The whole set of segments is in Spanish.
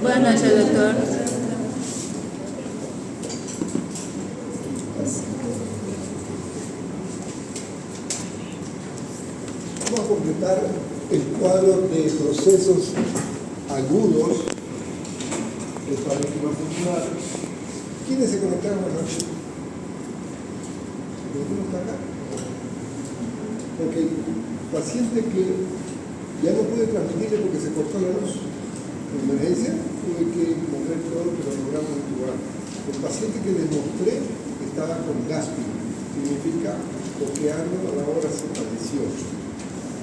Buenas noches, doctor. Vamos a completar el cuadro de procesos agudos del cardiovascular. ¿Quiénes se conectaron anoche? ¿Alguno está acá? Ok, paciente que ya no pude transmitirle porque se cortó la luz. En emergencia tuve que mover todo, pero logramos intubar. El paciente que les mostré estaba con gasping, significa cojeando a la hora 18.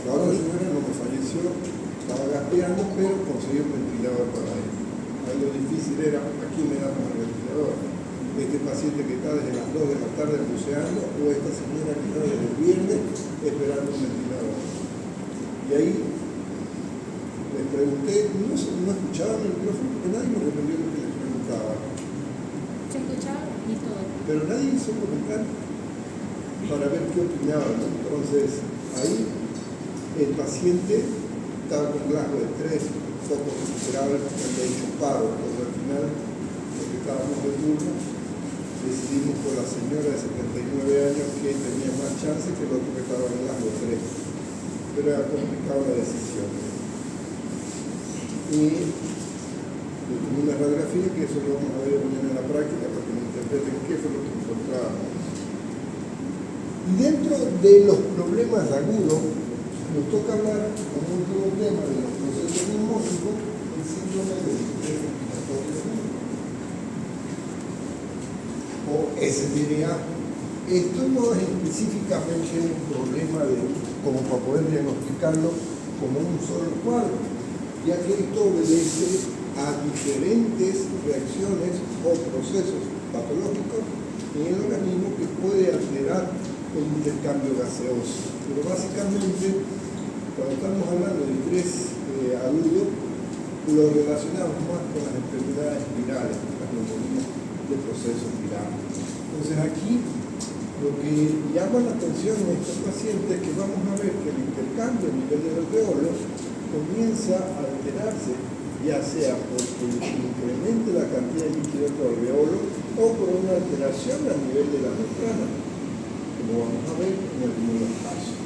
La hora señora no me falleció, estaba gaspeando, pero conseguí un ventilador para él. Ahí lo difícil era, ¿a quién le damos el ventilador? Este paciente que está desde las 2 de la tarde buceando, o esta señora que está desde el viernes esperando un ventilador. Y ahí les pregunté, no escuchaban el micrófono porque nadie me respondió lo que les preguntaba. Se escuchaba y todo. Pero nadie hizo comentario para ver qué opinaban. Entonces, ahí el paciente estaba con rasgo de estrés, poco recuperable porque había hecho paro. Entonces, al final, porque estábamos de turno, decidimos por la señora de 79 años que tenía más chance que el otro que estaba en rasgo de estrés. Pero era complicada la decisión. Y le tomé una radiografía, que eso lo vamos a ver mañana en la práctica para que me interpreten qué fue lo que encontrábamos. Y dentro de los problemas agudos, nos toca hablar como último tema de los procesos neumónicos, el síndrome del estrés respiratorio agudo, o SDRA. Esto no es específicamente un problema como para poder diagnosticarlo como un solo cuadro, ya que esto obedece a diferentes reacciones o procesos patológicos en el organismo que puede alterar el intercambio gaseoso. Pero básicamente, cuando estamos hablando de estrés agudo, lo relacionamos más con las enfermedades virales, las neumonías de procesos virales. Entonces aquí, lo que llama la atención en estos pacientes es que vamos a ver que el intercambio a nivel del alveolo comienza a alterarse, ya sea porque incremente la cantidad de líquido del alveolo o por una alteración a nivel de la membrana, como vamos a ver en algunos casos.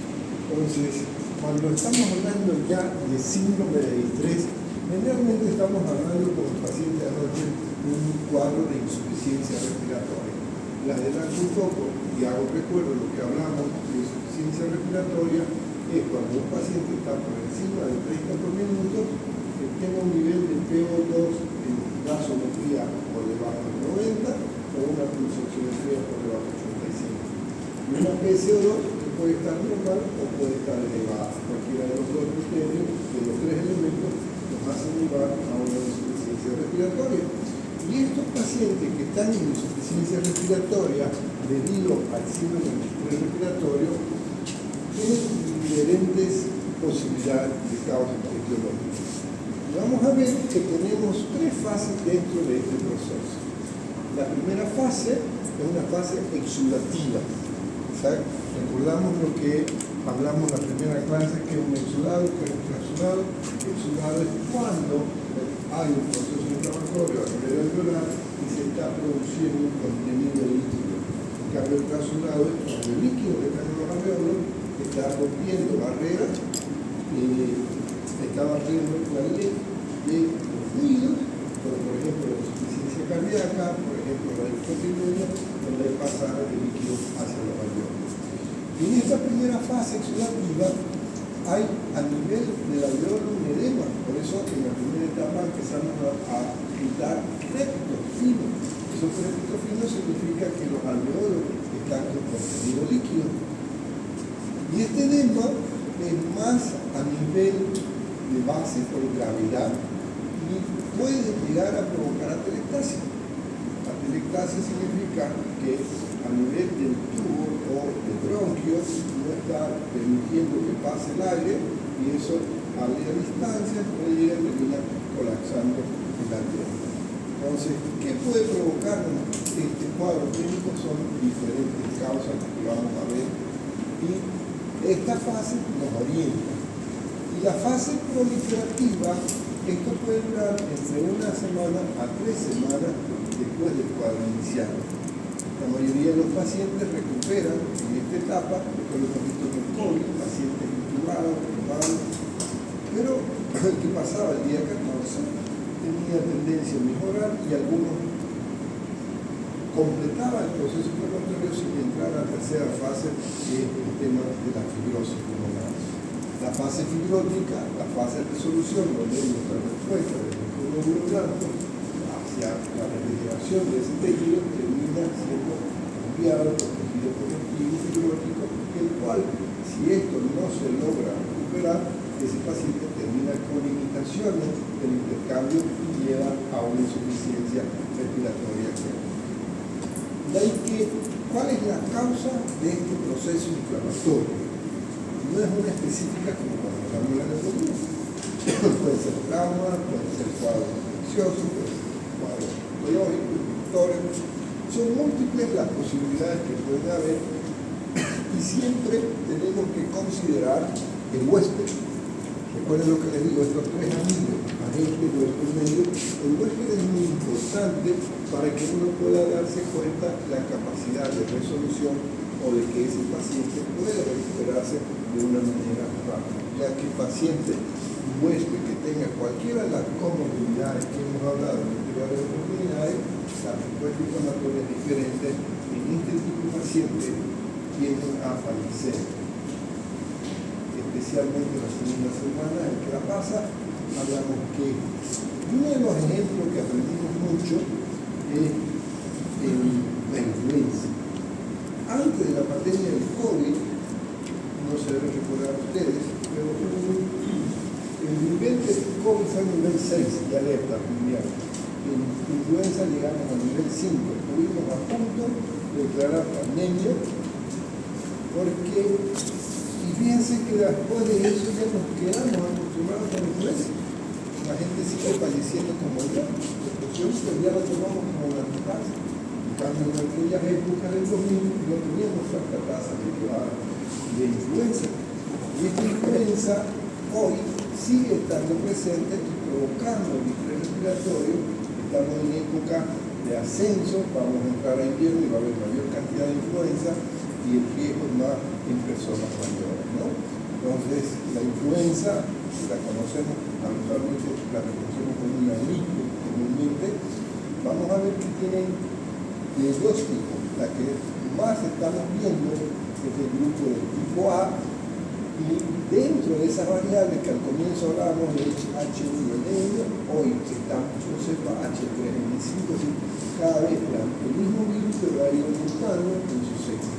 Entonces, cuando estamos hablando ya de síndrome de estrés, generalmente estamos hablando con el paciente anoche de un cuadro de insuficiencia respiratoria. La adelanto un poco y hago recuerdo lo que hablamos de insuficiencia respiratoria, es cuando un paciente está por encima de 30 por minuto, que tenga un nivel de PO2 en gasometría por debajo de 90 o una pulsoximetría por debajo de 85. Y una PCO2 que puede estar normal o puede estar elevada. Cualquiera de los dos criterios, de los tres elementos, nos hacen llevar a una insuficiencia respiratoria. Y estos pacientes que están en insuficiencia respiratoria debido al síndrome del estrés respiratorio tienen diferentes posibilidades de causas etiológicas. Y vamos a ver que tenemos tres fases dentro de este proceso. La primera fase es una fase exudativa. ¿Sabe? Recordamos lo que hablamos en la primera clase, que es un exudado, que es un transudado. Exudado es cuando hay un proceso inflamatorio a nivel alveolar y se está produciendo un contenido líquido. En cambio, el transudado es cuando el líquido que está en los alveolos está rompiendo barreras, está barriendo la ley de los fluidos, como por ejemplo la insuficiencia cardíaca, por ejemplo la hipotiroidea, donde hay pasada de líquido hacia los alveolos. Y en esta primera fase exudativa hay a nivel del alveolo un edema, por eso en la primera etapa empezamos a quitar crépitos finos. Esos crépitos finos significa que los alveolos están con contenido líquido. Y este edema es más a nivel de base por gravedad y puede llegar a provocar atelectasia. Atelectasia significa que a nivel del tubo o del bronquio no está permitiendo que pase el aire y eso a la distancia puede llegar a terminar colapsando el alveolo. Entonces, ¿qué puede provocar este cuadro clínico? Son diferentes causas que vamos a ver y esta fase nos orienta. Y la fase proliferativa Esto puede durar entre 1 semana a 3 semanas después del cuadro inicial. La mayoría de los pacientes recuperan en esta etapa, esto lo hemos visto en el COVID, pacientes intubados, pero ¿qué pasaba? El día 14 tenía tendencia a mejorar y algunos completaban el proceso inflamatorio sin entrar a la tercera fase, que es el tema de la fibrosis pulmonar. La fase fibrótica, la fase de resolución, donde hay nuestra respuesta del glóbulo blanco hacia la regeneración de ese tejido, termina siendo cambiado por tejido conectivo fibrótico, el cual, si esto no se logra recuperar, ese paciente termina con limitaciones del intercambio y lleva a una insuficiencia respiratoria crónica. De ahí que, ¿cuál es la causa de este proceso inflamatorio? No es una específica como cuando hablamos de la neumonía. Puede ser trauma, puede ser cuadro infeccioso, puede ser cuadro biológico, infectorio. Son múltiples las posibilidades que pueden haber y siempre tenemos que considerar el huésped. Recuerden lo que les digo, estos tres amigos, agente, huésped, medio. El huésped es muy importante para que uno pueda darse cuenta la capacidad de resolución o de que ese paciente puede recuperarse de una manera rápida, ya que el paciente huésped que tenga cualquiera de las comorbilidades que hemos hablado en anteriores oportunidades, la respuesta inflamatoria es diferente. En este tipo de pacientes tienden a fallecer, especialmente en la segunda semana en que la pasa. Hablamos que uno de los ejemplos que aprendimos mucho es la influenza. Antes de la pandemia del COVID, no se debe recordar a ustedes, pero el nivel de COVID fue a nivel 6 de alerta mundial. En influenza llegamos a nivel 5. Estuvimos a punto de declarar pandemia porque, y fíjense que después de eso ya nos quedamos acostumbrados a la influenza. La gente sigue falleciendo como ya, pero ya lo tomamos como natural. En cambio, en aquellas épocas del 2000 no teníamos tanta tasa de influenza. Y esta influenza hoy sigue estando presente y provocando el estrés respiratorio. Estamos en época de ascenso, vamos a entrar a invierno y va a haber mayor cantidad de influenza y el riesgo es más en personas mayores, ¿no? Entonces, la influenza, la conocemos habitualmente, la reconocemos como una gripe comúnmente. Vamos a ver que tienen dos tipos. La que más estamos viendo es el grupo del tipo A, y dentro de esas variables que al comienzo hablábamos de H1N1, hoy estamos, no sepa, H3N5, cada vez el mismo virus pero ha ido aumentando en su sexo.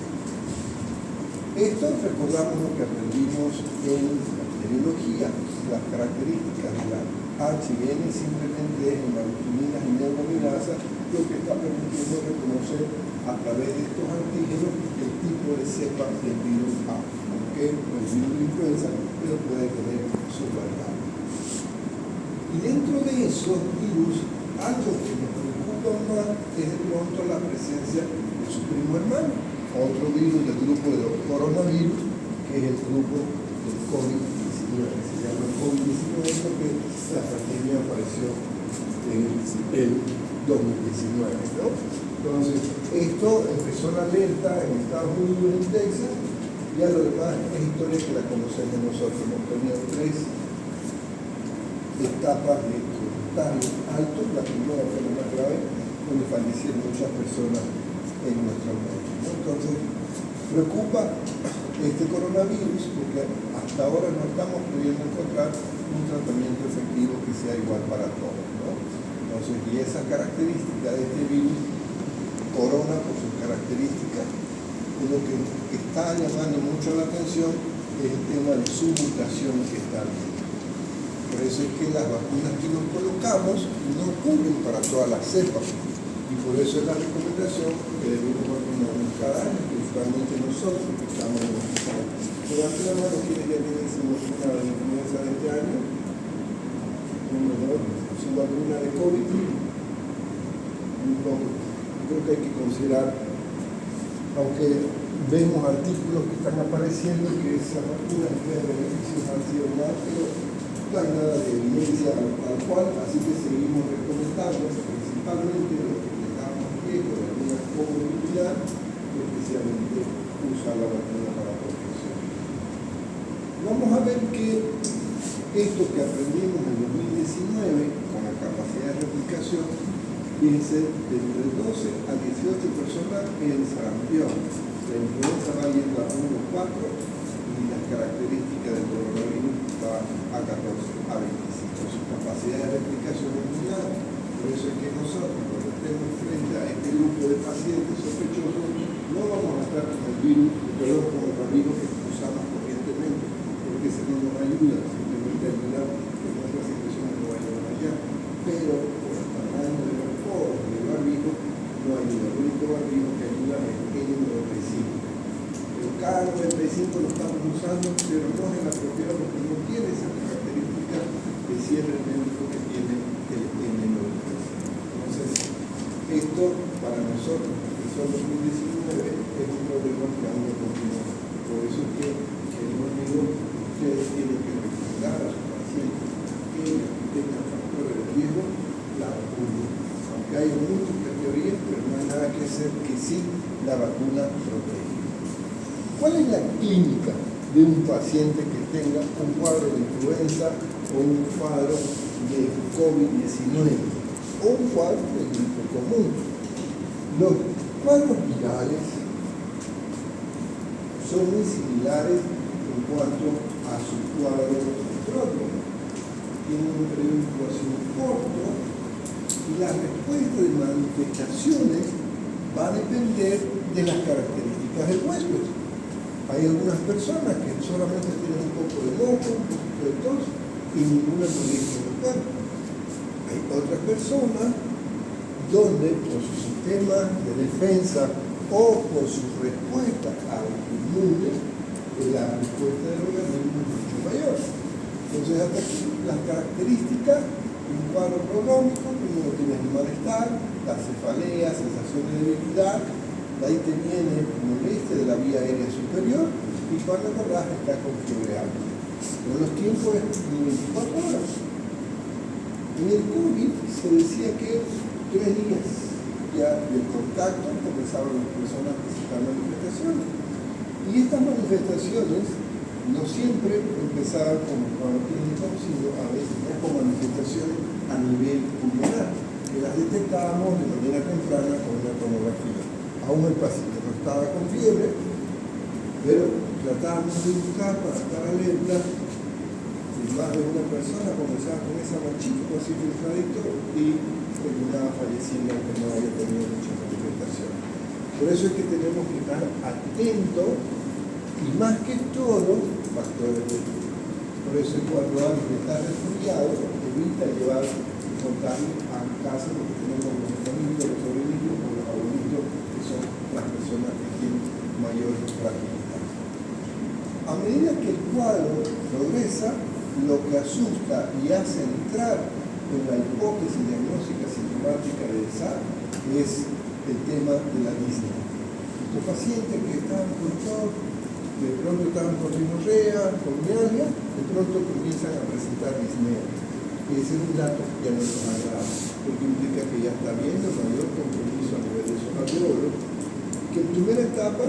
Esto recordamos lo que aprendimos en la epidemiología, las características de la H y N simplemente es en glutaminas y neuraminasas, lo que está permitiendo reconocer a través de estos antígenos el tipo de cepa del virus A, aunque el virus de influenza pero puede tener sus variables. Y dentro de esos virus, algo que nos preocupa más es de pronto la presencia de su primo hermano, otro virus del grupo de los coronavirus, que es el grupo del COVID-19. Se llama COVID-19 porque la pandemia apareció en el 2019, ¿no? Entonces, esto empezó la alerta en Estados Unidos y en Texas, y a lo demás es historia que la conocemos nosotros. Hemos tenido 3 etapas de contagio alto. La primera fue la más grave, donde fallecieron muchas personas en nuestro país, ¿no? Entonces, preocupa este coronavirus porque hasta ahora no estamos pudiendo encontrar un tratamiento efectivo que sea igual para todos, ¿no? Entonces, y esa característica de este virus, corona por sus características, lo que está llamando mucho la atención es el tema de su mutación que está habiendo. Por eso es que las vacunas que nos colocamos no cubren para todas las cepas, y por eso es la recomendación que debemos vacunarnos cada año, principalmente nosotros que estamos en el hospital. Levante la mano quienes ya tienen su vacuna de influenza de este año, su vacuna de COVID. Creo que hay que considerar, aunque vemos artículos que están apareciendo que esas vacunas de beneficios han sido más, pero no hay nada de evidencia al cual, así que seguimos recomendando principalmente lo que tengamos riesgo de alguna comorbilidad, especialmente usar la vacuna para protección. Vamos a ver que esto que aprendimos en 2019 con la capacidad de replicación, fíjense, de entre 12 a 18 personas en sarampión. La influenza va yendo a 1 4 y las características del coronavirus va a 14 a 25. Su capacidad de replicación es muy alta. Por eso es que nosotros, cuando estemos frente a este grupo de pacientes sospechosos, no vamos a estar con el virus, perdón, con el virus que usamos corrientemente, porque ese no nos ayuda, simplemente ayuda que nuestras situaciones no vayan allá. Pero por el tamaño de los poros del barbijo, no ayuda. El único barbijo que ayuda es el N95. El K95 lo estamos usando, pero no es el apropiado porque no tiene esa característica de cierre médico que tiene el N95. Entonces, esto para nosotros, que son 2019, es un problema que aún no continúa. Por eso es que, queridos amigos, ustedes tienen que recomendar a sus pacientes que tengan factores de riesgo la vacuna. Aunque hay muchas teorías, pero no hay nada que hacer que sí la vacuna protege. ¿Cuál es la clínica de un paciente que tenga un cuadro de influenza o un cuadro de COVID-19 o un cuadro de gripe común? Los cuadros virales son muy similares en cuanto a su cuadro propio. Tienen un periodo de incubación corto y la respuesta de manifestaciones va a depender de las características del huésped. Hay algunas personas que solamente tienen un poco de moco, un poquito de tos y ninguna molestia en el cuerpo. Hay otras personas donde por su sistema de defensa o por su respuesta autoinmune, la respuesta del organismo es mucho mayor. Entonces, hasta aquí las características, un cuadro prodrómico, primero tienes el malestar, la cefalea, sensación de debilidad, de ahí te viene molestia de la vía aérea superior y cuando acordás está con fiebre alta. Pero los tiempos es 24 horas. En el COVID se decía que 3 días ya del contacto comenzaban las personas a presentar manifestaciones. Y estas manifestaciones no siempre empezaban como cuadro clínico, sino a veces ya con manifestaciones a nivel pulmonar, que las detectábamos de manera temprana con una tomografía. Aún el paciente no estaba con fiebre, pero tratábamos de buscar para estar alerta. Y más de una persona comenzaba con esa manchita, así filtradito, y terminaba falleciendo aunque no haya tenido mucha manifestación. Por eso es que tenemos que estar atentos y más que todo, factores de riesgo. Por eso es cuando alguien está resfriado, evita llevar contagios a casa porque tenemos los familias, los sobrinitos o los abuelitos que son las personas que tienen mayor fragilidad. A medida que el cuadro progresa, lo que asusta y hace entrar en la hipótesis diagnóstica sintomática de SARS es el tema de la disnea. Estos pacientes que estaban con tos, de pronto estaban con rinorrea, con mialgia, de pronto comienzan a presentar disnea. Y ese es un dato que ya no nos agrada, porque implica que ya está habiendo mayor compromiso a nivel de esos alveolos, que en primera etapa,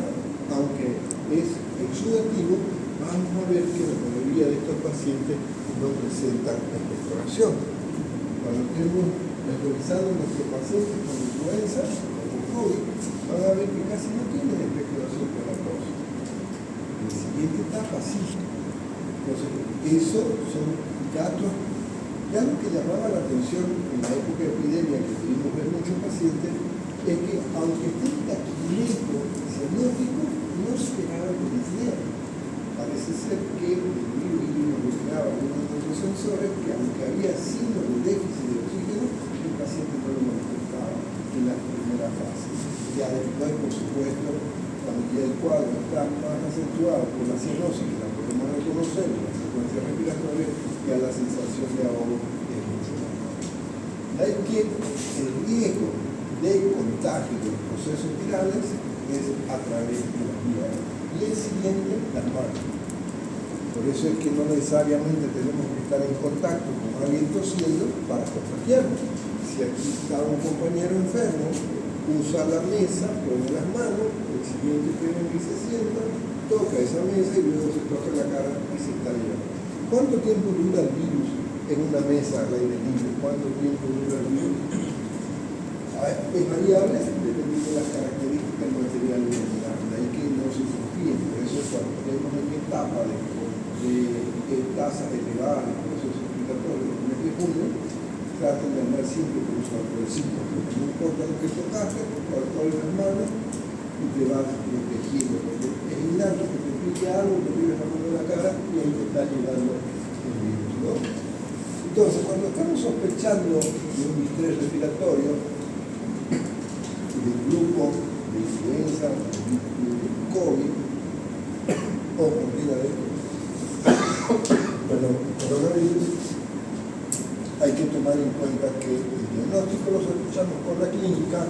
aunque es exudativo, vamos a ver que la mayoría de estos pacientes no presentan expectoración. Cuando estemos revisando nuestros pacientes con influenza o con COVID, van a ver que casi no tienen expectoración por la tos. En la siguiente etapa sí. Entonces, esos son datos. Ya lo que llamaba la atención en la época de epidemia que tuvimos ver muchos pacientes es que aunque tenga quilento cianótico, no se pegaba con disnea. Parece ser que el virus involucraba unos neurosensores que aunque había signos de déficit de oxígeno, el paciente no lo manifestaba en la primera fase. Ya después, por supuesto, cuando ya el cuadro está más acentuado por la cianosis, que la podemos reconocer en la secuencia respiratoria, ya la sensación de ahogo es mucho mayor. Hay que el riesgo de contagio de los procesos virales es a través de la vía aérea. Y el siguiente, las manos. Por eso es que no necesariamente tenemos que estar en contacto con alguien tosiendo para contagiarnos. Si aquí está un compañero enfermo, usa la mesa, pone las manos, el siguiente que viene y se sienta, toca esa mesa y luego se toca la cara y se está llevando. ¿Cuánto tiempo dura el virus en una mesa al aire libre? ¿Cuánto tiempo dura el virus? Es variable dependiendo de las características del material de ahí que no se confíen. Por eso cuando tenemos en etapa de tasas elevadas de procesos respiratorios en el mes de junio, traten de andar siempre con su alcohol 5, porque no importa lo que tocaste, con alcohol en las manos y te vas protegiendo, porque es innato que te pique algo, te tires la mano en la cara y ahí te está llegando el virus, ¿no? Entonces, cuando estamos sospechando de un distrés respiratorio, del grupo de influenza, de COVID, o cualquiera de estos, coronavirus, hay que tomar en cuenta que el diagnóstico lo escuchamos con la clínica,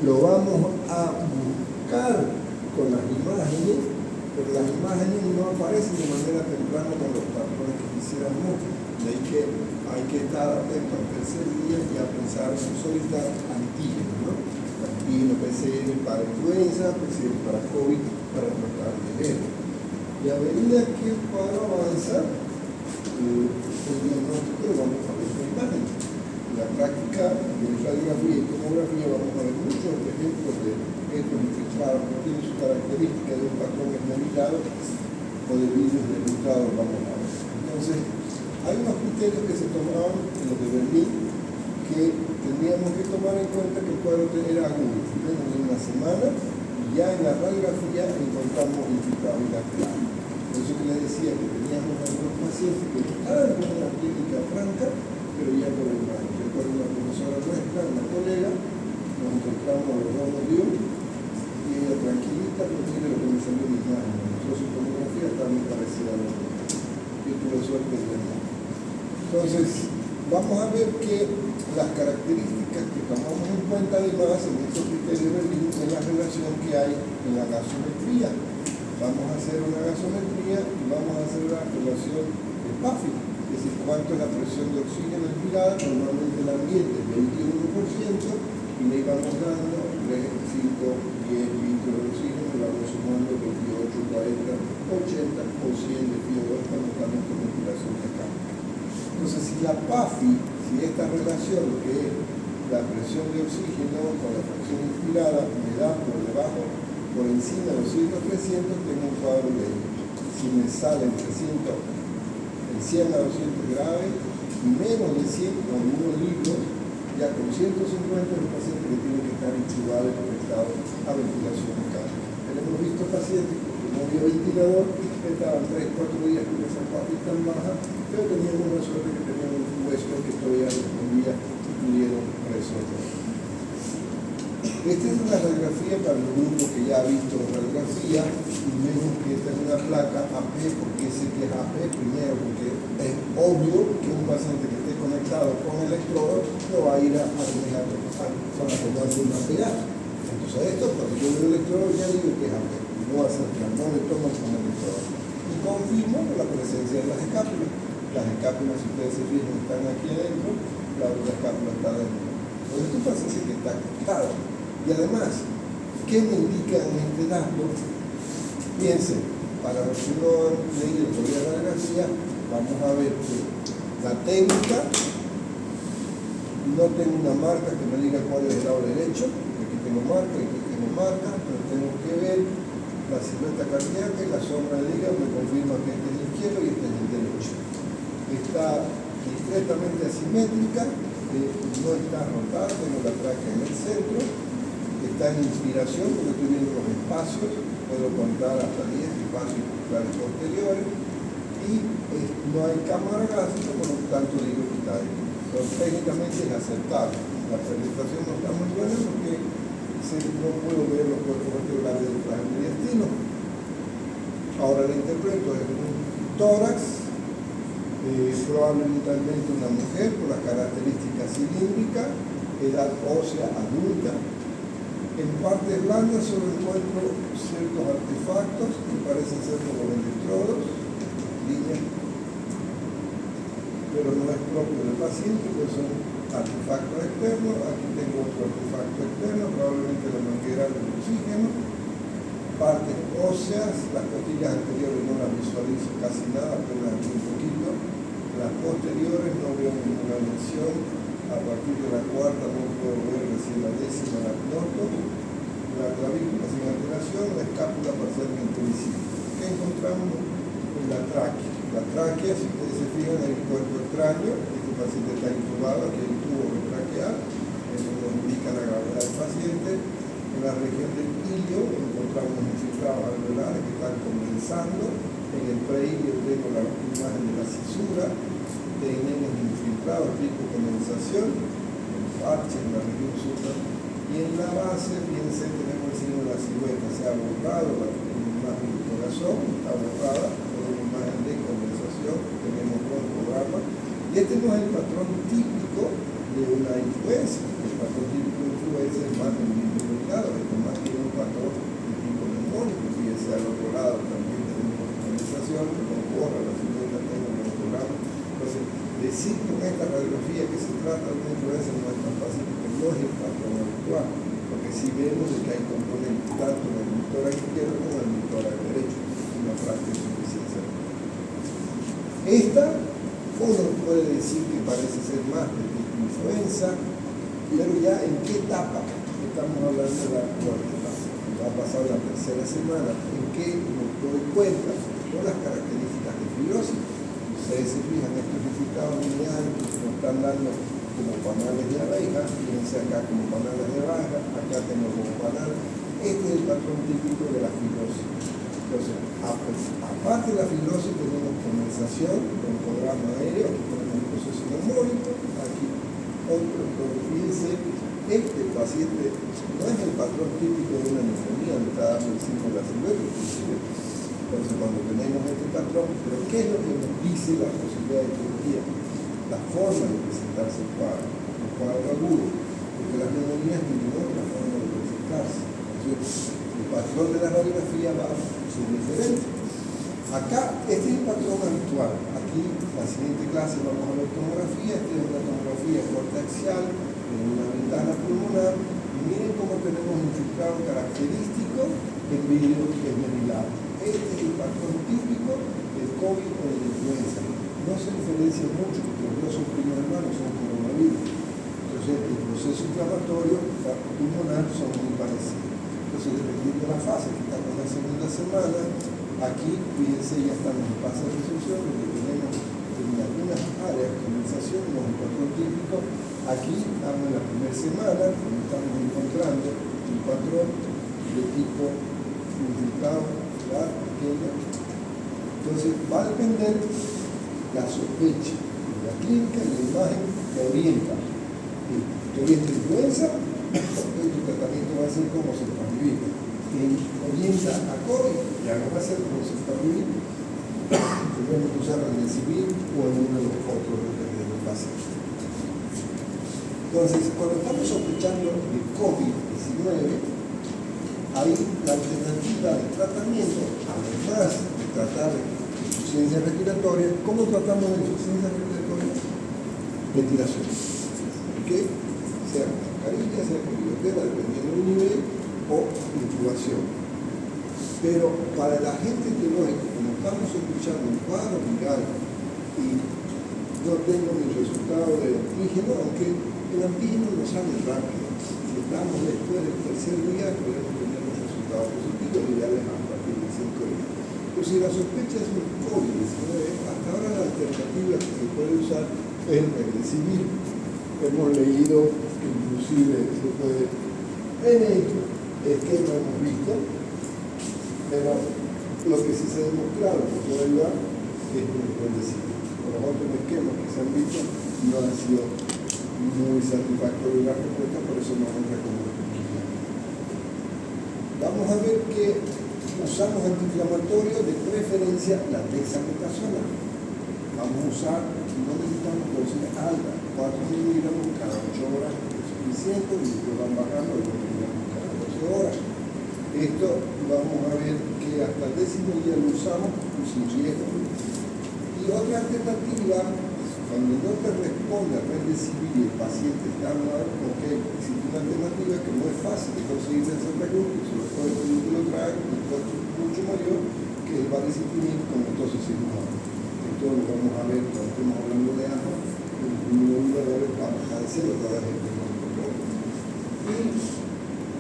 lo vamos a buscar con las imágenes, pero las imágenes no aparecen de manera temprana con los patrones que quisiéramos. De ahí que hay que estar atento al tercer día y a pensar en solicitar antígenos, ¿no? Antígeno PCR para influenza, PCR para COVID, para tratar de ver. Y a medida que el cuadro avanza, el diagnóstico lo vamos a ver con imágenes. En la práctica de radiografía y tomografía vamos a ver muchos ejemplos de estos infiltrados que tienen su característica de un patrón esmerilado o de virus debilitados, vamos a ver. Entonces, hay unos criterios que se tomaban en los de Berlín que teníamos que tomar en cuenta que el cuadro era agudo. Menos de una semana y ya en la radiografía encontramos infiltrados bilaterales. Por eso que les decía que teníamos algunos pacientes que estaban con una clínica franca, pero ya por el mal. Recuerdo una profesora nuestra, una colega, nos encontramos a los 2 de y ella tranquilita, pero mire lo que me salió en mis manos. Su tomografía está muy parecida a lo que yo tuve suerte de ver. Entonces, vamos a ver que las características que tomamos en cuenta además en estos criterios de Berlín es la relación que hay en la gasometría. Vamos a hacer una gasometría y vamos a hacer la relación de PAFI, es decir, cuánto es la presión de oxígeno expirada. Normalmente el ambiente es 21% y le vamos dando 3, 5, 10 litros de oxígeno, le vamos sumando 28, 40, 80 o 100 de CO2 cuando estamos con ventilación mecánica. Entonces, si la PAFI, si esta relación que es la presión de oxígeno con la fracción inspirada me da por debajo, por encima de los 300, tengo un cuadro de ellos. Si me salen 300, el 100 a 200 graves, menos de 100 con algunos libros, ya con 150 es un paciente que tiene que estar intubado y conectado a ventilación mecánica. Hemos visto pacientes que no había ventilador y estaban 3-4 días con esa PAFI tan baja, pero teníamos una suerte que teníamos un hueso que todavía respondía y pudieron resolver. Esta es una radiografía para el grupo que ya ha visto radiografía y vemos que esta es una placa AP, porque sé que es AP primero, porque es obvio que un paciente que esté conectado con electrodo no va a ir a manejar con la tomando una PA. Entonces esto, cuando yo veo el electrodo ya digo que es AP, no va a ser que no le toman con electrodo. Y confirmo la presencia de las escápulas. Las escápulas, si ustedes se fijan, están aquí adentro, la otra escápula está adentro. Entonces esto es un paciente que está conectado. Y además, ¿qué me indica en este dato? Piensen, para los que no han leído todavía la radiografía, vamos a ver que la técnica, no tengo una marca que me diga cuál es el lado derecho, aquí tengo marca, aquí tengo marca, pero tengo que ver la silueta cardíaca y la sombra del hígado me confirma que este es el izquierdo y este es el derecho. Está discretamente asimétrica, no está rotada, tengo la tráquea en el centro, está en inspiración porque estoy viendo los espacios, puedo contar hasta 10 espacios musculares posteriores y no hay cámara gástrica, por lo tanto digo que está ahí. Entonces técnicamente es aceptable. La presentación no está muy buena porque no puedo ver los cuerpos vertebrales del traje mediastino. Ahora la interpreto, es un tórax, probablemente una mujer por las características cilíndricas, edad ósea adulta. En partes blandas solo encuentro ciertos artefactos que parecen ser como electrodos, sanguínea, pero no es propio del paciente, pues son artefactos externos. Aquí tengo otro artefacto externo, probablemente la manguera de oxígeno, partes óseas, las costillas anteriores no las visualizo casi nada, apenas un poquito, las posteriores no veo ninguna lesión, a partir de la cuarta no puedo ver recién la décima la noto, la clavícula sin alteración, la escápula parcialmente visible. ¿Qué encontramos? En la tráquea. La tráquea, si ustedes se fijan, hay un cuerpo extraño, este paciente está intubado, aquí hay un tubo traqueal, eso nos indica la gravedad del paciente. En la región del ilio encontramos infiltrados alveolares que están condensando. En el preilio tengo la imagen de la cisura, de nenes infiltrados tipo condensación, el parche en la región supra. Y en la base, fíjense, tenemos el signo de la silueta, se ha borrado la imagen del corazón, está borrada, tenemos imagen de condensación, tenemos broncograma. Y este no es el patrón típico de una influenza. El patrón típico de influenza es más individualizado, esto más tiene un patrón de tipo neumónico. Fíjense al otro lado también tenemos condensación, que no borra la silueta, tenemos broncograma. Entonces, decir con esta radiografía que se trata de una influenza no es tan fácil, porque no es el patrón habitual, porque si vemos que hay componentes tanto en el monitor izquierdo como en el monitor derecho, una práctica de insuficiencia. Esta uno puede decir que parece ser más de tipo influenza, pero ya en qué etapa estamos hablando de la cuarta etapa. Va a pasar la tercera semana, en qué nos doy cuenta con las características de fibrosis. Ustedes se fijan, estos resultados lineales nos están dando como panales de abeja, fíjense acá como panales de abeja, acá tengo como panal. Este es el patrón típico de la fibrosis. Entonces, aparte de la fibrosis tenemos condensación, broncograma aéreo, aquí tenemos un proceso neumónico, aquí otro. Entonces, fíjense, este paciente no es el patrón típico de una neumonía, me está dando el signo de la silueta, inclusive. Entonces, cuando tenemos este patrón, pero ¿qué es lo que nos dice la posibilidad de etiología? La forma de presentarse el cuadro agudo, porque las neumonías tienen otra forma de presentarse. Entonces, el patrón de la radiografía va a ser diferente. Acá, este es el patrón habitual. Aquí, en la siguiente clase, vamos a ver tomografía. Esta es una tomografía corteaxial en una ventana pulmonar. Y miren cómo tenemos infiltrado característico en vidrio esmerilado. Este es el patrón típico del COVID o de la influenza. No se diferencia mucho porque los dos son primos hermanos, son coronavirus. Entonces, el proceso inflamatorio pulmonar son muy parecidos. Entonces, dependiendo de la fase, que está con la segunda semana, aquí, fíjense, ya estamos en fase de resolución, donde tenemos en algunas áreas de condensación, un patrón típico. Aquí, estamos en la primera semana, donde estamos encontrando un patrón de tipo infiltrado, pequeño. Entonces, va a depender la sospecha, la clínica y la imagen que orienta. ¿Te orienta influenza? Tu tratamiento va a ser como cefalvir. Que orienta a COVID, ya no va a ser como cefalvir. Tenemos que usar remdesivir o alguno de los otros del paciente. Entonces, cuando estamos sospechando de COVID-19, ahí la alternativa de tratamiento, además de tratar insuficiencia respiratoria, ¿cómo tratamos la insuficiencia respiratoria? Ventilación. ¿Ok? Sea con mascarilla, sea con billotera, dependiendo del nivel, o intubación. Pero para el agente etiológico, como estamos escuchando un cuadro viral y no tengo mi resultado de antígeno, aunque el antígeno no sale rápido. Si estamos después del tercer día, podemos tener un resultado positivo, lo ideal es a partir de 5 días. Pero si la sospecha es un COVID-19, hasta ahora la alternativa que se puede usar es el remdesivir. Hemos leído que inclusive se puede, en el esquema hemos visto, pero lo que sí se ha demostrado que puede ayudar es el remdesivir. Por los otros esquemas que se han visto no han sido muy satisfactorio la respuesta, por eso no han recomendado. Vamos a ver que usamos antiinflamatorios, de preferencia la dexametasona. Vamos a usar, no necesitamos dosis altas, 4 miligramos cada 8 horas es suficiente, y después van bajando a 2 miligramos cada 12 horas. Esto vamos a ver que hasta el 10º día lo usamos sin riesgo. Y otra alternativa, cuando no te responde a Remdesivir y el paciente está mal, ok, existe una alternativa que no es fácil de conseguir en Santa Cruz, que sobre todo el que lo trae, con un costo mucho mayor, que es el baricitinib con metoxicilina. Esto lo vamos a ver cuando estemos hablando de asma, $1.000 para cáncer o todas las enfermedades. Y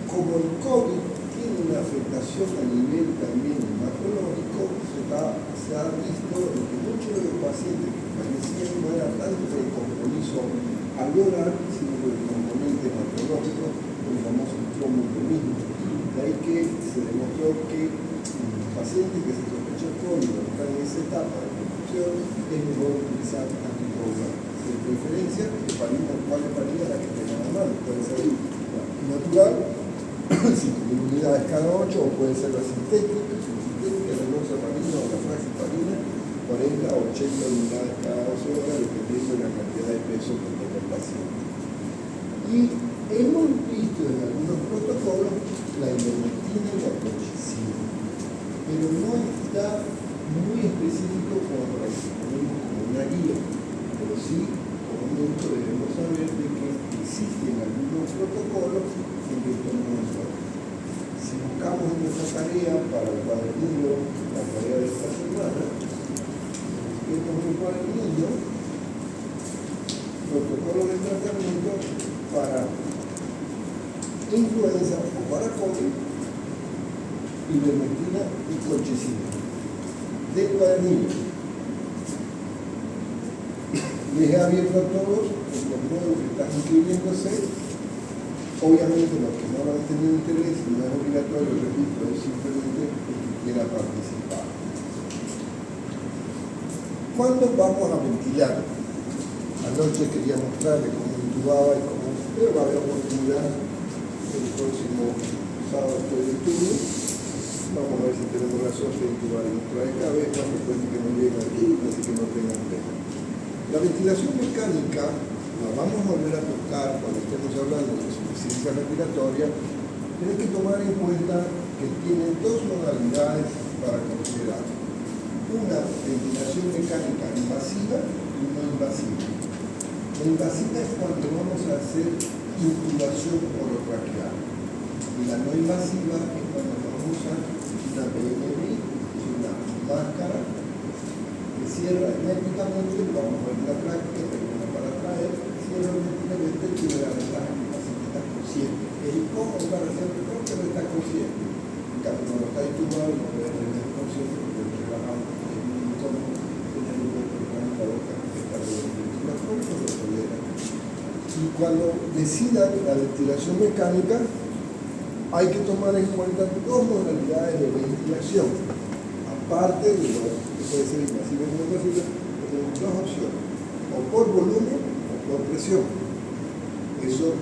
como el COVID tiene una afectación a nivel también hematológico, se ha visto que muchos de los pacientes que fallecían no era tanto por el compromiso alveolar, sino por el componente hematológico, el famoso tromboembolismo. De ahí que se demostró que pacientes que se sospechó COVID o están en esa etapa de construcción, es mejor utilizar anticoagulantes. De preferencia, heparina, ¿cuál heparina? La que tenga a mano. Puede ser la natural, 5.000 unidades cada 8, o puede ser la sintética, la noxaparina o la flaxaparina, 40 o 80 unidades cada 12 horas, dependiendo de la cantidad de peso que tenga el paciente. Y hemos visto en algunos protocolos la ivermectina y la colchicina, pero no está muy específico como para que ponemos como una guía, pero sí, como mucho debemos saber de que existen algunos protocolos en que tomamos eso. Si buscamos en nuestra tarea para el cuadernillo, la tarea de esta semana, esto es un cuadernillo, protocolo de tratamiento para influenza o para COVID, ivermectina y colchicina. De cuadernillo. Les he abierto a todos los nuevos que están inscribiéndose. Obviamente los que no han tenido interés, no es obligatorio, repito, es simplemente el que quiera participar. ¿Cuándo vamos a ventilar? Anoche quería mostrarles cómo intubaba y cómo, pero va a haber oportunidad el próximo sábado después del turno. Vamos a ver si tenemos la suerte de intubar en otra de cabeza, recuerden que no llega aquí, así que no tengan pena. La ventilación mecánica la vamos a volver a tocar cuando estemos hablando de insuficiencia respiratoria. Tienen que tomar en cuenta que tiene dos modalidades para considerar. Una, ventilación mecánica invasiva y no invasiva. La invasiva es cuando vamos a hacer intubación orotraqueal. Y la no invasiva es cuando vamos a usar una PNI, es una máscara que cierra herméticamente, lo vamos a ver en la práctica, pero para traer, cierra herméticamente y tiene la ventaja que el paciente está consciente. Es incómodo para hacer el pero está consciente. En cambio, cuando está intubado, no puede tener consciente porque es relajado, es muy incómodo tener un programa en la boca que está de la forma lo tolera. Y cuando decidan la ventilación mecánica, hay que tomar en cuenta dos modalidades de ventilación. Aparte de lo que puede ser invasiva y no invasiva, tenemos dos opciones, o por volumen o por presión. Eso,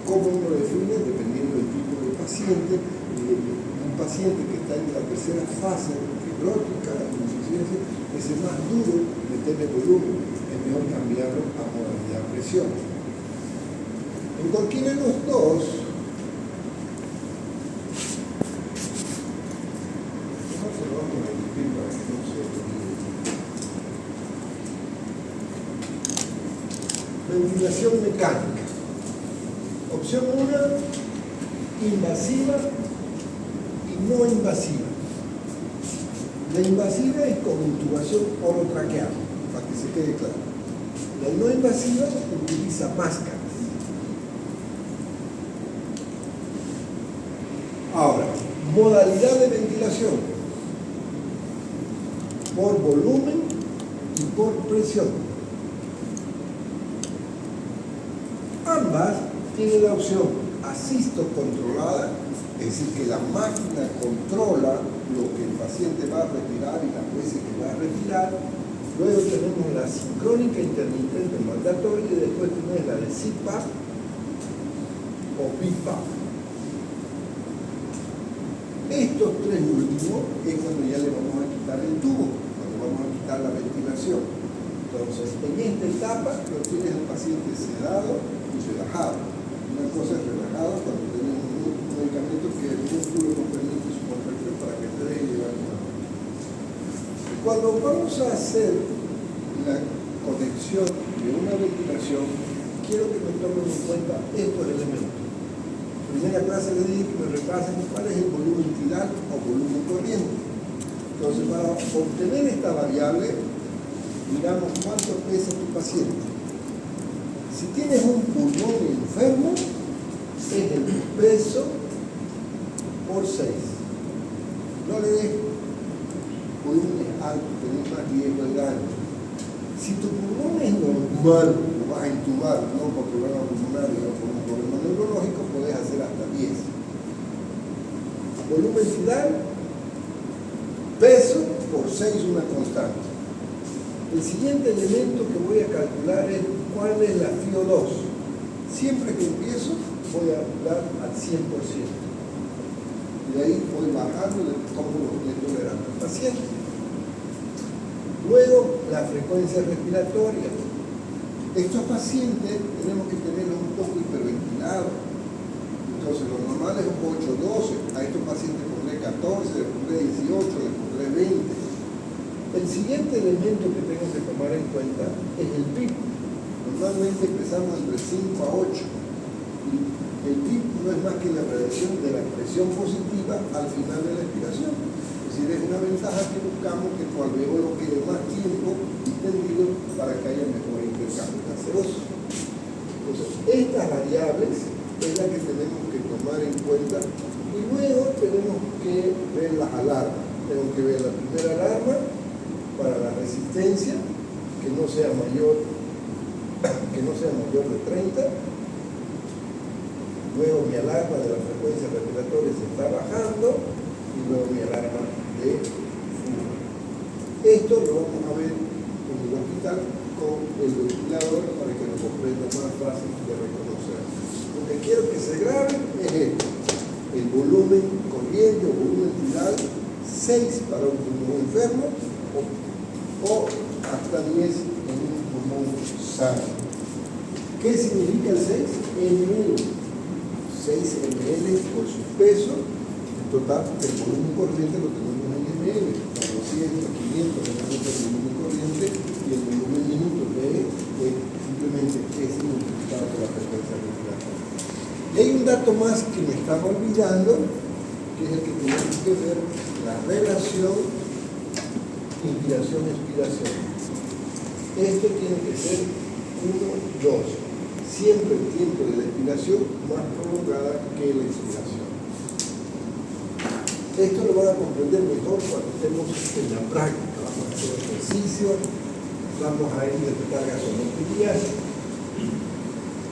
cómo uno define, dependiendo del tipo de paciente. Un paciente que está en la tercera fase fibrótica, insuficiencia, es el más duro meterle volumen, es mejor cambiarlo a modalidad presión. En cualquiera de los dos, ventilación mecánica. Opción 1, invasiva y no invasiva. La invasiva es con intubación orotraqueal, para que se quede claro. La no invasiva utiliza máscaras. Ahora, modalidad de ventilación: por volumen y por presión. Ambas tienen la opción asisto controlada, es decir, que la máquina controla lo que el paciente va a respirar y las veces que va a respirar. Luego tenemos la sincrónica intermitente mandatoria y después tenemos la de CPAP o BiPAP. Estos tres últimos es cuando ya le vamos a quitar el tubo, cuando vamos a quitar la ventilación. Entonces, en esta etapa lo tienes al paciente sedado y relajado. Una cosa es relajado cuando tenemos un medicamento que el músculo no permite su contracción para que te deje llevar una. Cuando vamos a hacer la conexión de una ventilación, quiero que me tomen en cuenta estos elementos. Primera clase le dije que me repasen cuál es el volumen final o volumen corriente. Entonces, para obtener esta variable, miramos cuánto pesa tu paciente. Si tienes un pulmón enfermo, es el peso por 6. No le des volúmenes altos, tenés más riesgo de daño. Si tu pulmón es normal, lo vas a intubar, no por problema pulmonar, sino por un problema neurológico, podés hacer hasta 10. Volumen final, peso por 6, una constante. El siguiente elemento que voy a calcular es cuál es la FiO2. Siempre que empiezo, voy a dar al 100%. Y de ahí voy bajando de cómo lo voy tolerando al paciente. Luego, la frecuencia respiratoria. Estos pacientes tenemos que tenerlos un poco hiperventilados. Entonces, lo normal es 8-12. A estos pacientes pondré 14, les pondré 18, les pondré 20. El siguiente elemento que tengo que tomar en cuenta es el PIB. Normalmente empezamos entre 5 a 8. Y el PIB no es más que la radiación de la presión positiva al final de la expiración. Es decir, es una ventaja que buscamos que tu alveolo quede más tiempo distendido para que haya mejor intercambio gaseoso. Entonces, estas variables es la que tenemos que tomar en cuenta y luego tenemos que ver las alarmas. Tengo que ver la primera alarma para la resistencia, que no sea mayor de 30. Luego mi alarma de la frecuencia respiratoria se está bajando y luego mi alarma de fuga. Esto lo vamos a ver en el hospital con el ventilador para que lo comprenda más fácil de reconocer. Lo que quiero que se grabe es esto: el volumen corriente o volumen final, 6 para un pulmón enfermo o hasta 10 en un pulmón sano. ¿Qué significa el 6? ml. 6 ml por su peso. En total, el volumen corriente lo tenemos en ml. 400, 500 tenemos el volumen corriente y el volumen minuto que es simplemente es multiplicado por la frecuencia respiratoria. Y hay un dato más que me estaba olvidando, que es el que tenemos que ver, la relación inspiración-expiración. Esto tiene que ser 1, 2. Siempre el tiempo de la expiración más prolongada que la expiración. Esto lo van a comprender mejor cuando estemos en la práctica. Vamos a hacer ejercicio, vamos a interpretar gasometrías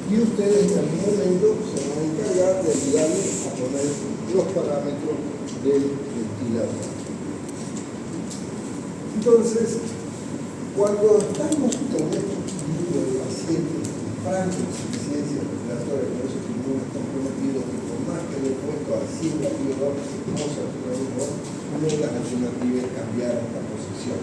y ustedes en algún momento se van a encargar de ayudarles a poner los parámetros del ventilador. Entonces, cuando estamos con estos grupos de pacientes franca insuficiencia respiratoria, por eso que no están prometidos que por más que le he puesto a 100 latidos, no se aprueba, una de las alternativas es cambiar esta posición.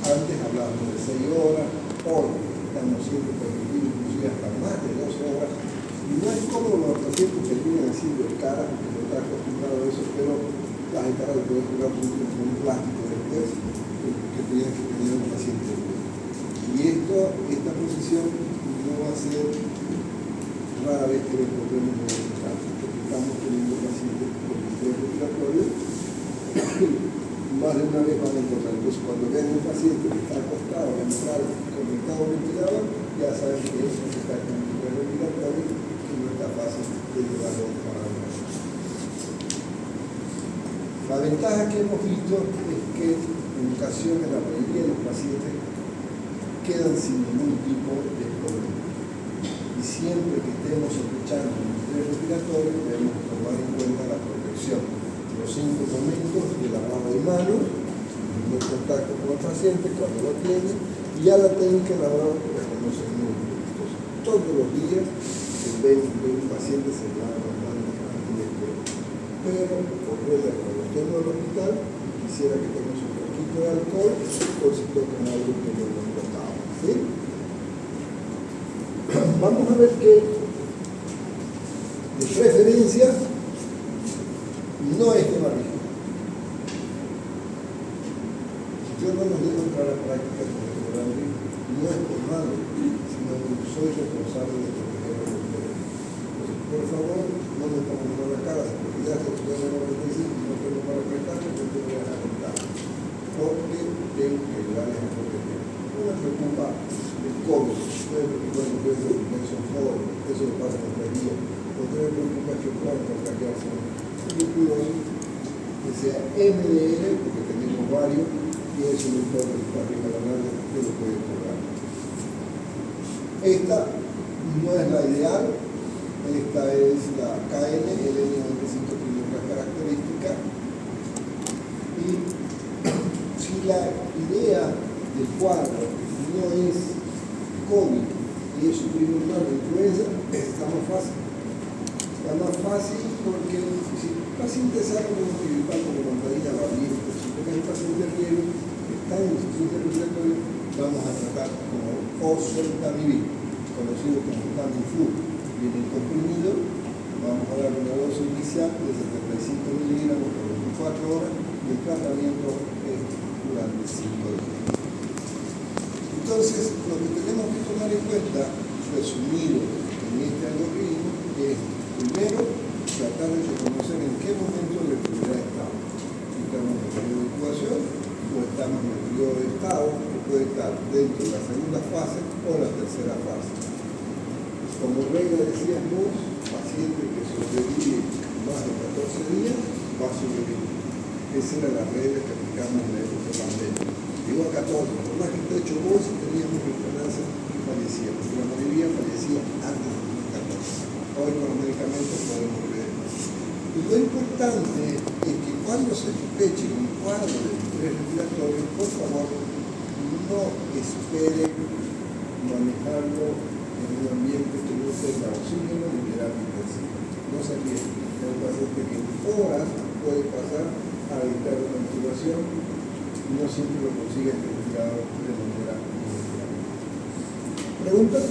Antes hablábamos de 6 horas, hoy estamos siempre permitidos inclusive hasta más de 12 horas, y no es como los pacientes que vienen así de cara, porque no está acostumbrado a eso, pero las de cara le pueden jugar un plástico después que tiene que tener un paciente. Y esta posición no va a ser rara vez que le encontremos en el hospital, porque estamos teniendo pacientes con estrés respiratorio, más de una vez van a encontrar. Entonces, cuando vean un paciente que está acostado, ventral, conectado al ventilador, ya saben que eso está con estrés respiratorio y no está fácil de llevarlo para la casa. La ventaja que hemos visto es que en ocasiones la mayoría de los pacientes quedan sin ningún tipo de problema. Y siempre que estemos sospechando un estrés respiratorio, debemos tomar en cuenta la protección. Los 5 momentos de lavado de manos, el contacto con el paciente cuando lo tiene, y ya la técnica de lavado que reconoce el número. Entonces, todos los días se ven que un paciente se lava las manos antes de que. Pero, por regla, cuando estemos en el hospital, quisiera que tengamos un poquito de alcohol, por si tocan algo que no nos tocaba. ¿Sí? Vamos a ver que de preferencia no es de barriga. Yo no nos dejo entrar a la práctica como doctorando. No es por malo, sino que soy responsable de proteger a los mujeres. Entonces, por favor, no me pongan en la cara, porque ya se puede decir, no tengo para prestarme, no te voy a dejar contar. Porque tengo que ayudarles a proteger. No me preocupa el COVID, no me preocupa el ingreso de Nelson Ford, eso lo pasa en nuestra guía. No me preocupa que puedan contagiarse. Yo pido ahí que sea MDR, porque tenemos varios, y eso no importa si está arriba de la nave, que lo puede cobrar. Esta no es la ideal, esta es la KN, el N95 tiene otras características, y si la idea del cuadro no es COVID y es suprimir una influenza, está más fácil. Está más fácil porque si el paciente sabe como gripal, como mandarina, va bien, pero si tenés el paciente riesgo, está en insuficiencia respiratoria, vamos a tratar como oseltamivir, conocido como Tamiflu, viene comprimido, vamos a dar una dosis inicial de 75 miligramos por 24 horas y el tratamiento es durante 5 días. Entonces, lo que tenemos que tomar en cuenta, resumido en este algoritmo, es primero tratar de reconocer en qué momento de la enfermedad estamos. Si estamos en el periodo de incubación o estamos en el periodo de estado, que puede estar dentro de la segunda fase o la tercera fase. Como regla decíamos, paciente que sobrevive más de 14 días va a sobrevivir. Esa era la regla que aplicamos en la época de pandemia. Digo a 14, por más que esté hecho vos, teníamos esperanza que fallecía, porque la mayoría fallecía antes de 2014. Hoy con los medicamentos podemos ver. Y lo importante es que cuando se sospeche un cuadro de estrés respiratorio, por favor, no espere manejarlo en un ambiente que no tenga oxígeno ni terapia intensiva. No se arriesgue. Es un paciente que en horas puede pasar a evitar una intubación y no siempre lo consigue el retirado de manera inmediata. ¿Preguntas?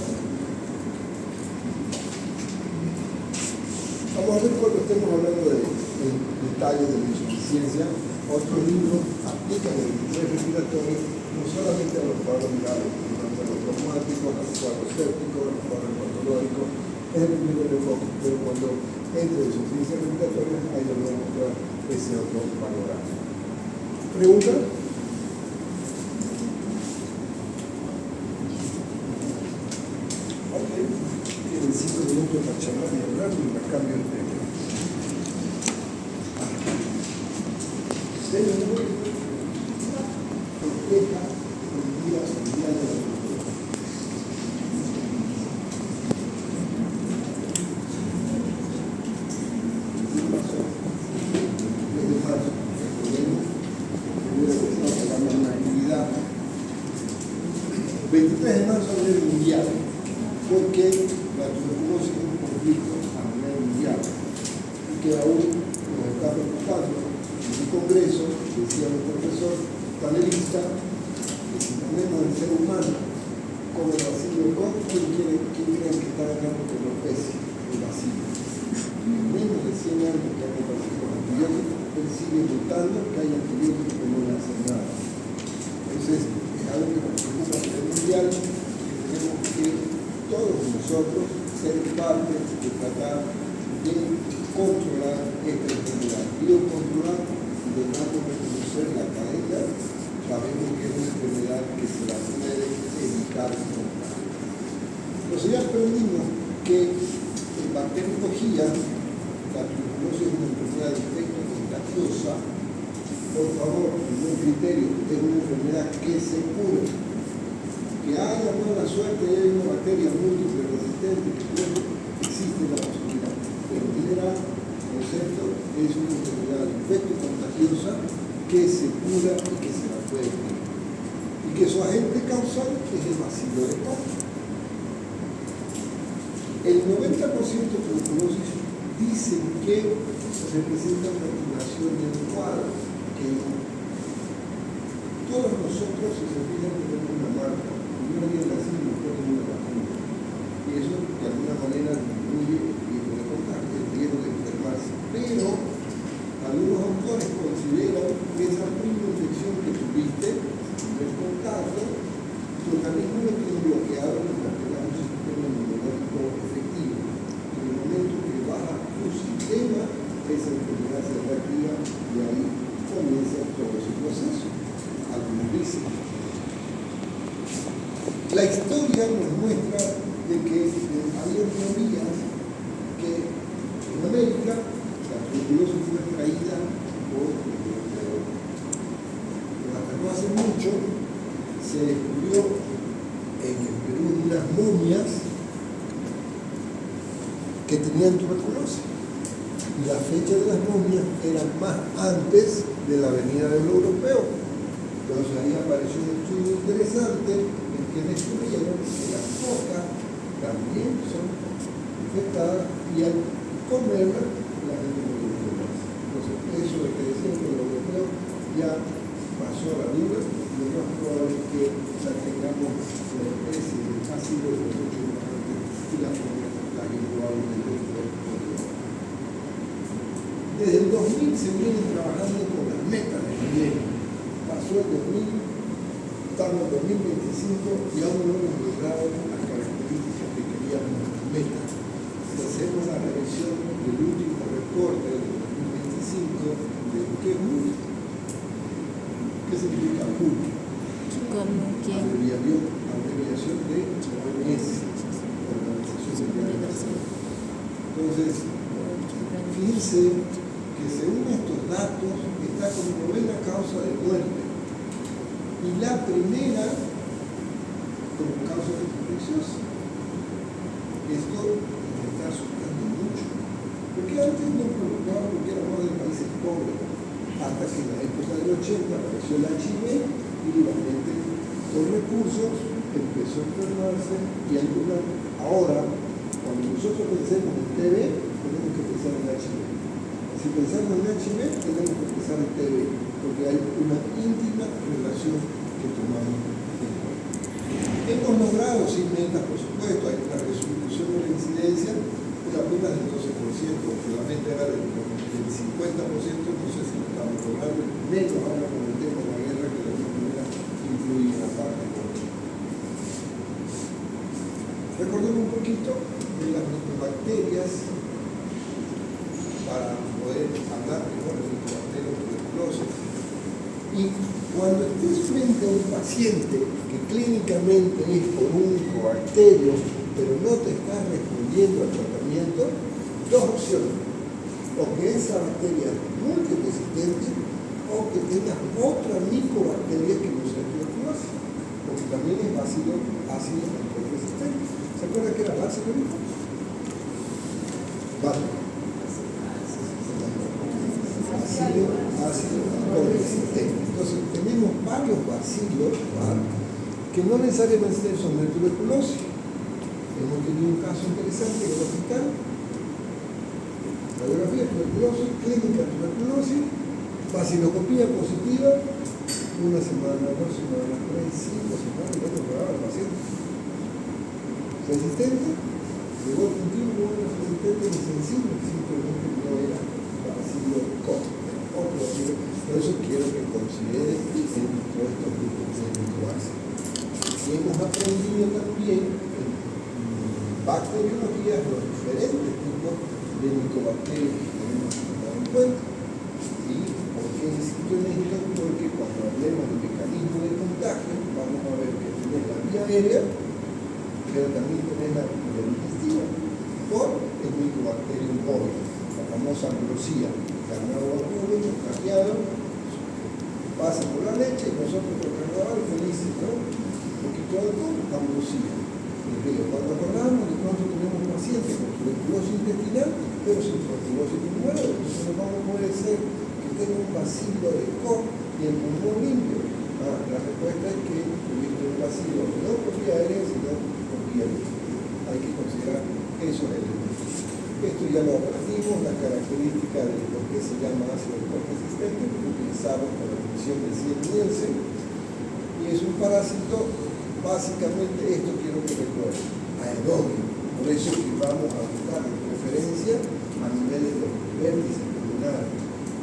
Vamos a ver cuando estemos hablando de detalles de la insuficiencia. Otros libros aplican el estrés respiratorio no solamente a los cuadros virales, sino a los traumáticos, a los cuadros sépticos, a los cuadros patológicos. Es el primero enfoque, pero cuando entre de insuficiencia respiratoria, ahí nos vamos a mostrar ese otro panorama. ¿Pregunta? Ok, tienen 5 minutos para charlar y hablar y me cambio el tema. Compleja cultura social de la cultura. Desde marzo, recordemos, hagamos una actividad. 23 de marzo a nivel mundial, porque la tuberculosis es un conflicto a nivel mundial y que aún nos está preocupando. En un congreso, decía un profesor panelista, que si ponemos el ser humano como el vacío de Koch, ¿quién creen que está ganando con los peces? El vacío. En menos de 100 años que hay pasado con antibióticos, él sigue notando que hay antibióticos que no le hacen nada. Entonces, es algo que nos preocupa a nivel mundial, que tenemos que todos nosotros ser parte de tratar de controlar esta enfermedad. Digo controlar, logrando reconocer la cadena, sabemos que es una enfermedad que se la puede evitar y controlar. Entonces ya aprendimos que en bacteriología la tuberculosis es una enfermedad de efecto contagiosa. Por favor, un buen criterio, es una enfermedad que se cura. Que haya mala suerte y hay una bacteria múltiple resistente, existe la posibilidad. Pero en general, concepto, es una enfermedad de efecto contagiosa que se cura y que se la puede curar. Y que su agente causal es el vacío de Koch. El 90% de tuberculosis dicen que se presenta una curación del cuadro, que todos nosotros, si se fijan, tenemos una marca. Primero día nacido y después tenemos una vacuna. Y eso de alguna manera disminuye el riesgo de contagio, el riesgo de enfermarse. Pero algunos autores consideran que esa primera infección que tuviste primer contacto, tu organismo no tiene bloqueado mientras tengas un sistema inmunológico efectivo. En el momento que baja tu sistema, esa enfermedad se reactiva y ahí comienza todo ese proceso. Algunos dicen. La historia nos muestra de que había teorías que en América la tuberculosis fue traída por los europeos. Pero hasta no hace mucho se descubrió en el Perú unas momias que tenían tuberculosis. Y la fecha de las momias era más antes de la venida del europeo. Entonces ahí apareció un estudio interesante en que descubrieron que las focas también son infectadas y al comerlas la gente murió más. Entonces eso de que decían que el europeo ya pasó a la vida, lo más probable es que ya tengamos la especie de ácido de mucho más antes y la momias la que probablemente fue. Desde el 2000 se viene trabajando con las metas de milenio. Pasó el 2000, estamos en 2025 y aún no hemos logrado las características que queríamos en las metas. Si hacemos la revisión del último reporte del 2025 de ¿qué es MUC? ¿Qué significa MUC? Como quien. Abreviación de OMS, Organización Mundial de la Salud. Entonces, fíjense que según estos datos está como novena causa de muerte y la primera como causa de infecciosa. Esto me está asustando mucho, porque antes nos preocupaba porque éramos de países pobres, hasta que en la época del 80 apareció el HIV y la gente con recursos empezó a enfermarse y ahora, cuando nosotros pensemos en TB, tenemos que pensar en HIV. Si pensamos en HIV, tenemos que pensar en TB, porque hay una íntima relación que tomamos en cuenta. Hemos logrado, sin metas, por supuesto, hay una resolución de la incidencia, pero apenas del 12%, porque la meta era del 50%, no sé si lo estamos logrando, menos ahora con el tema de la guerra, que de alguna manera influye en la parte económica. Recordemos un poquito de las microbacterias para poder hablar mejor de micobacterias tuberculosas. Y cuando estés frente a un paciente que clínicamente es por un micobacterio, pero no te está respondiendo al tratamiento, dos opciones: o que esa bacteria es multiresistente o que tengas otra micobacteria que no sea tuberculosis, porque también es ácido resistente. ¿Se acuerda que era básico? Vale. Ácido resistente. Entonces tenemos varios bacilos, ¿vale?, que no necesariamente son de tuberculosis. Hemos tenido un caso interesante en el hospital, radiografía de tuberculosis, clínica de tuberculosis, baciloscopía positiva, 1 semana, 2 semanas, 3, 5 semanas, y no mejoraba el paciente. Resistente, llegó el continuo, resistente y sensible, simplemente no era bacilo COVID. Por eso quiero que consideren todos estos grupos de microácidos. Y hemos aprendido también en bacteriología los diferentes tipos de micobacterias que tenemos que tomar en cuenta. ¿Y por qué insisto en esto? Porque cuando hablemos del mecanismo de contagio, vamos a ver que tenés la vía aérea, pero también tenés la vía digestiva por el micobacterium bovis, la famosa ambrosía. Ganado público, cajeado, pasa por la leche y nosotros por carnaval felices, ¿no? Un poquito de alcohol, ambrosía. Cuando acordamos, de pronto tenemos pacientes con tuberculosis intestinal, pero sin tuberculosis pulmonar. Entonces, ¿cómo puede ser que tenga un bacilo de Koch y el pulmón limpio? La respuesta es que tuviste un bacilo no por vía aérea, sino por vía limpia. Hay que considerar esos elementos. Esto ya lo aprendimos, las características de por qué se llama ácido resistente, porque utilizamos para la función de Nielsen, y es un parásito, básicamente, esto quiero que recuerden, aerógeno. Por eso que vamos a buscar de preferencia a niveles de los vértices pulmonares.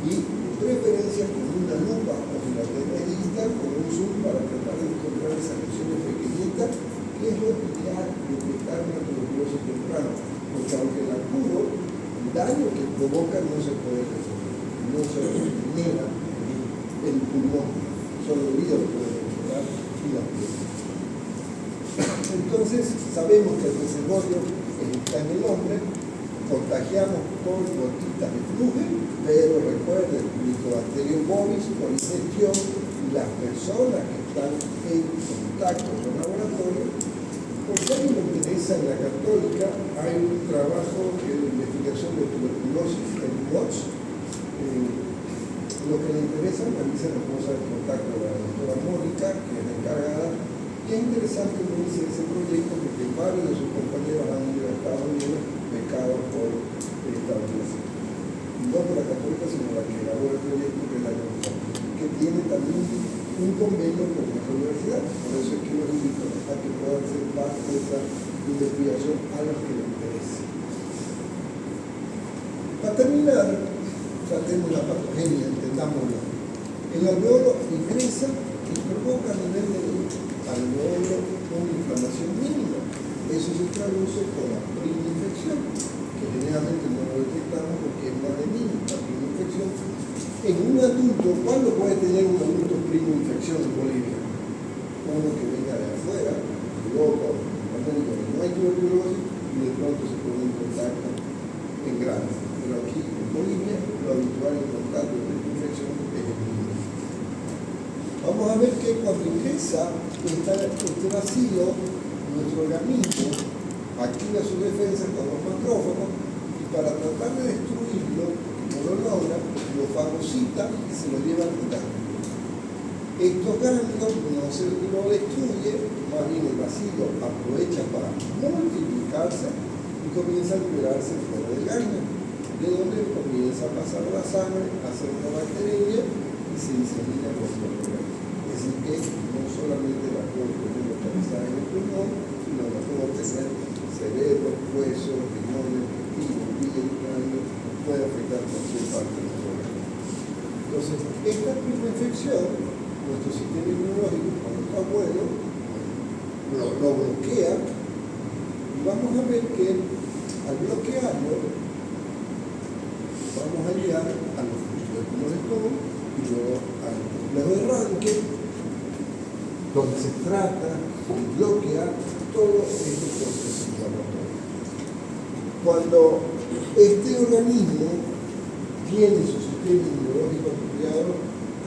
Y y preferencia con una lupa o filatería digital con un zoom para tratar de encontrar esas lesiones pequeñitas, que es lo que ha detectado una tuberculosis temprana, porque aunque la curo, el daño que provoca no se puede resolver, no se genera el pulmón, solo el hígado puede mejorar y la piel. Entonces sabemos que el reservorio está en el hombre, contagiamos por gotitas de flujo, pero recuerden, Mycobacterium bovis por ingestión, y las personas que están en contacto con el laboratorio. Por si a alguien le interesa, en la Católica hay un trabajo de investigación de tuberculosis en WATS. Lo que le interesa, Marisa nos puso en contacto con la doctora Mónica, que es la encargada. Y es interesante lo que dice ese proyecto, porque varios de sus compañeros han ido a Estados Unidos becados por Estados Unidos. No por la Católica, sino la que elabora el proyecto, que es la UNICA, que tiene también un convenio con nuestra universidad. Por eso es que los invito a que puedan ser parte de esa investigación a los que les interese. Para terminar, tratemos la patogenia, entendámoslo. El alveolo ingresa y provoca a nivel del alveolo una inflamación mínima. Eso se traduce con la prima infección, que generalmente no lo detectamos porque es más de niño. La prima infección en un adulto, ¿cuándo puede tener un adulto prima infección en Bolivia? Uno que venga de afuera, de Europa, de América, que no hay tuberculosis y de pronto se pone en contacto en grande. Pero aquí en Bolivia lo habitual en contacto de infección es el niño. Vamos a ver que cuando ingresa este bacilo, nuestro organismo activa su defensa con los macrófagos y para tratar de destruirlo, no lo logra, lo fagocita y se lo lleva al ganglio. Estos ganglios no se lo destruye, más bien el bacilo aprovecha para multiplicarse y comienza a liberarse fuera del ganglio, de donde comienza a pasar la sangre, a ser una bacteria y se disemina por todo el organismo. Es decir, que no solamente la puede tener localizada en el pulmón, sino la puede tener cerebro, huesos, riñones, intestino, piel, cráneo, puede afectar cualquier parte del organismo. Entonces, esta misma infección, nuestro sistema inmunológico, cuando está bueno, lo bloquea, y vamos a ver que al bloquearlo, vamos a llegar a los tubérculos de estómago y luego al complejo de Ranke, donde se trata de bloquear todos estos procesos inflamatorios. Cuando este organismo tiene su sistema inmunológico apropiado,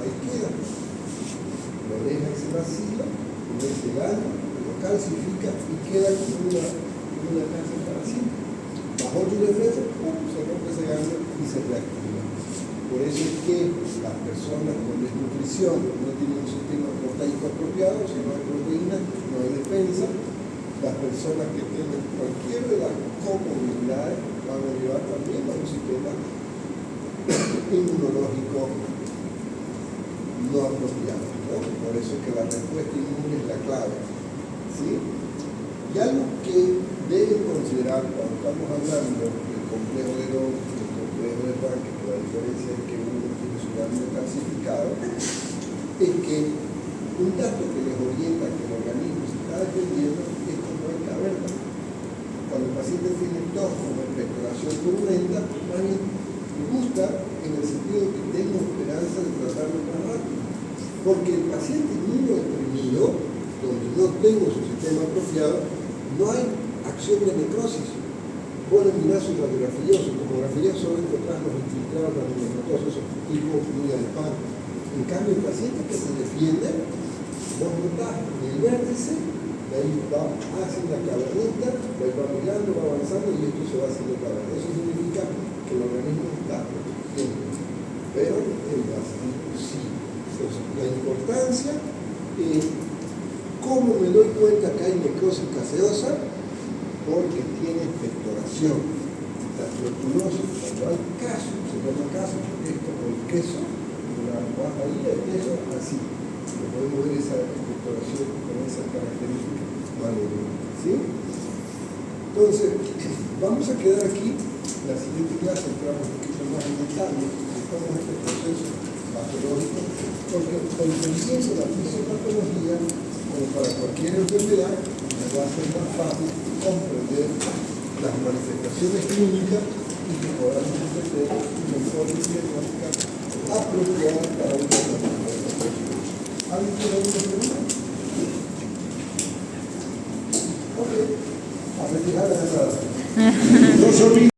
ahí queda. Lo deja ese vacío, con ese ganglio, lo calcifica y queda como una cárcel para siempre. Bajo tu defensa, se rompe ese ganglio y se reactiva. Por eso es que las personas con desnutrición no tienen un sistema proteico apropiado, si no hay proteína, no hay defensa. Las personas que tengan cualquier de las comorbilidades van a llevar también a un sistema inmunológico no apropiado, ¿no? Por eso es que la respuesta inmune es la clave, ¿sí? Y algo que deben considerar cuando estamos hablando del complejo de Down, del complejo de Ranke, que la diferencia es que uno tiene su ganglio calcificado, es que un dato que les orienta que el organismo se está defendiendo es como hay caverna. Cuando el paciente tiene tos como expectoración turbulenta, más bien me gusta en el sentido de que tengo esperanza de tratarlo más rápido. Porque el paciente inmunodeprimido, donde no tengo su sistema apropiado, no hay acción de necrosis. Pueden mirar su radiografía o su tomografía, solo encontrar los infiltrados, los linfocitos, esos tipos muy de pan. En cambio, el paciente que se defiende, vos notás en el vértice, de ahí va hacia la cavernita, va mirando, va avanzando y esto se va haciendo caverna. Eso significa que el organismo está protegiendo, pero el vacío sí. Entonces, la importancia es cómo me doy cuenta que hay necrosis gaseosa, porque tiene expectoración. La tuberculosis, cuando hay caso, se llama caso porque es como el queso, una guajarilla de queso, así. Lo podemos ver esa expectoración con esas características malignas, ¿sí? Entonces, vamos a quedar aquí. La siguiente clase entramos un poquito más en detalle. como este proceso patológico, porque entendiendo la fisiopatología, como para cualquier enfermedad, me va a ser más fácil comprender las manifestaciones clínicas y que podamos entender mejor y diagnóstica apropiada para un tratamiento. ¿Alguien tiene alguna pregunta? Ok, a retirar la entrada.